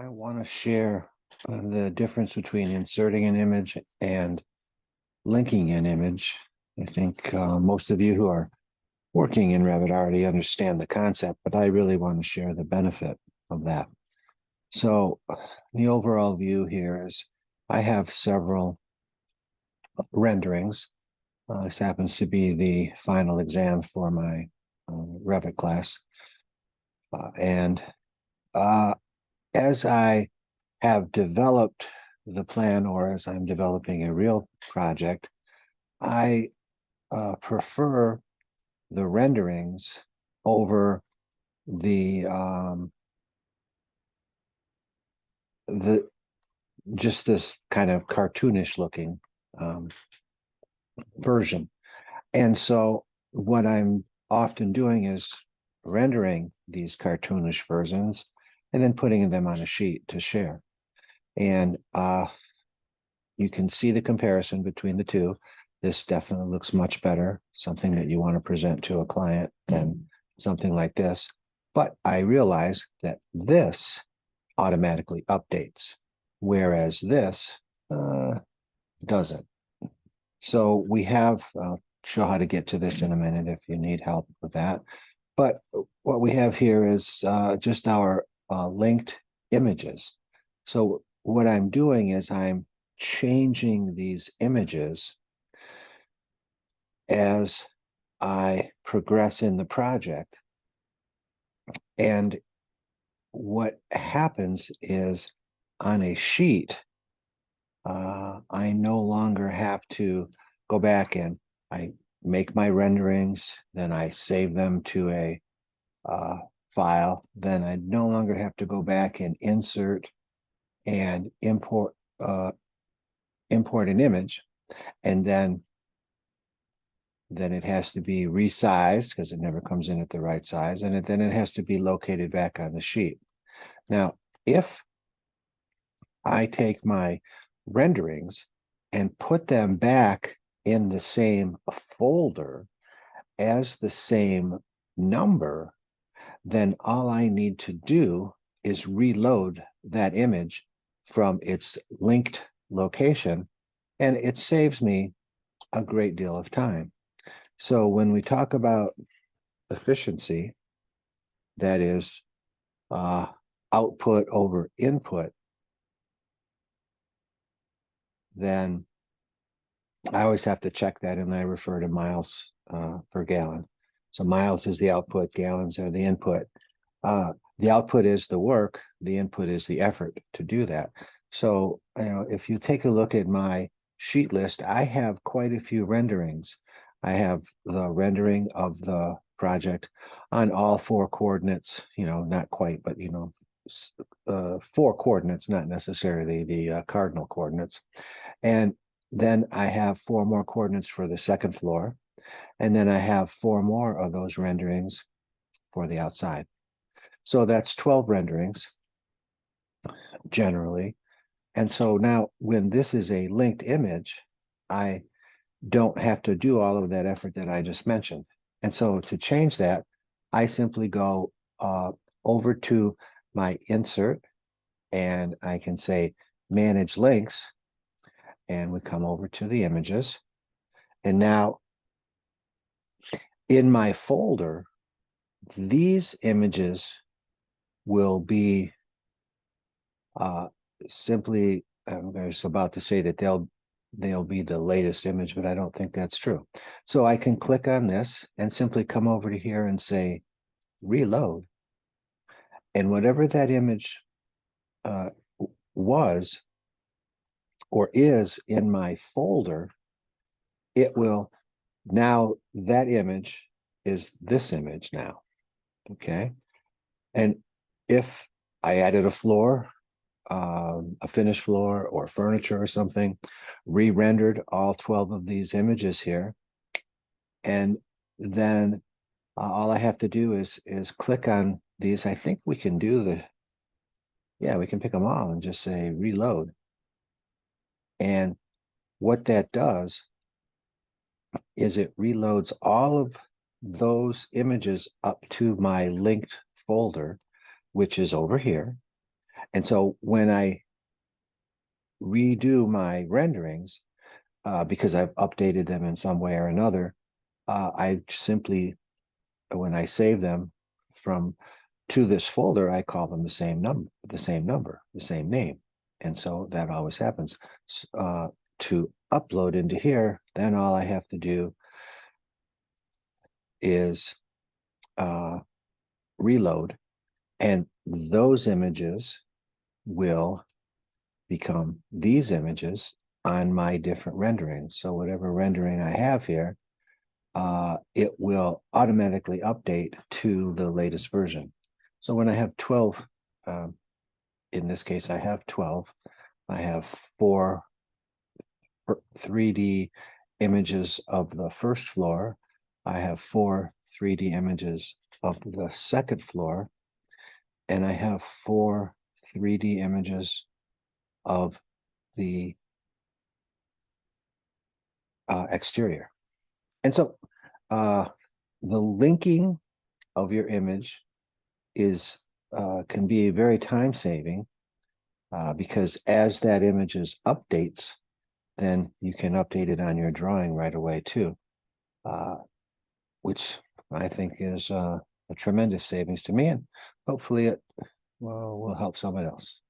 I want to share the difference between inserting an image and linking an image. I think most of you who are working in Revit already understand the concept, but I really want to share the benefit of that. So the overall view here is I have several renderings. This happens to be the final exam for my Revit class. And as I have developed the plan, or as I'm developing a real project, I prefer the renderings over the just this kind of cartoonish looking um, version. And so what I'm often doing is rendering these cartoonish versions and then putting them on a sheet to share. And you can see the comparison between the two. This definitely looks much better, something that you want to present to a client than something like this. But I realize that this automatically updates, whereas this doesn't. So we have, I'll show how to get to this in a minute if you need help with that. But what we have here is just our linked images. So what I'm doing is I'm changing these images as I progress in the project. And what happens is on a sheet, I no longer have to go back and I make my renderings, then I save them to a file. Then I no longer have to go back and insert and import an image, and then it has to be resized because it never comes in at the right size, and then it has to be located back on the sheet. Now, if I take my renderings and put them back in the same folder as the same number, then all I need to do is reload that image from its linked location, and it saves me a great deal of time. So when we talk about efficiency, that is output over input, then I always have to check that, and I refer to miles per gallon. So miles is the output, gallons are the input. The output is the work, the input is the effort to do that. So, if you take a look at my sheet list, I have quite a few renderings. I have the rendering of the project on all four coordinates, not quite, but, four coordinates, not necessarily the cardinal coordinates. And then I have four more coordinates for the second floor. And then I have four more of those renderings for the outside. So that's 12 renderings generally. And so now when this is a linked image, I don't have to do all of that effort that I just mentioned. And so to change that, I simply go over to my insert, and I can say manage links, and we come over to the images. And now in my folder, these images will be simply, I was about to say that they'll be the latest image, but I don't think that's true. So I can click on this and simply come over to here and say reload. And whatever that image was or is in my folder, it will now, that image is this image now. Okay. And if I added a floor, a finished floor or furniture or something, re-rendered all 12 of these images here, and then all I have to do is click on these. I think we can do we can pick them all and just say reload. And what that does is it reloads all of those images up to my linked folder, which is over here. And so when I redo my renderings, because I've updated them in some way or another, I simply, when I save them from to this folder, I call them the same name. And so that always happens. To upload into here, then all I have to do is reload, and those images will become these images on my different renderings. So whatever rendering I have here, it will automatically update to the latest version. So when I have 12, in this case, I have 12, I have 4 3D images of the first floor. I have 4 3D images of the second floor, and I have 4 3D images of the exterior. And so the linking of your image is can be very time saving, because as that image is updates, then you can update it on your drawing right away too, uh, which I think is a tremendous savings to me, and hopefully it will help someone else.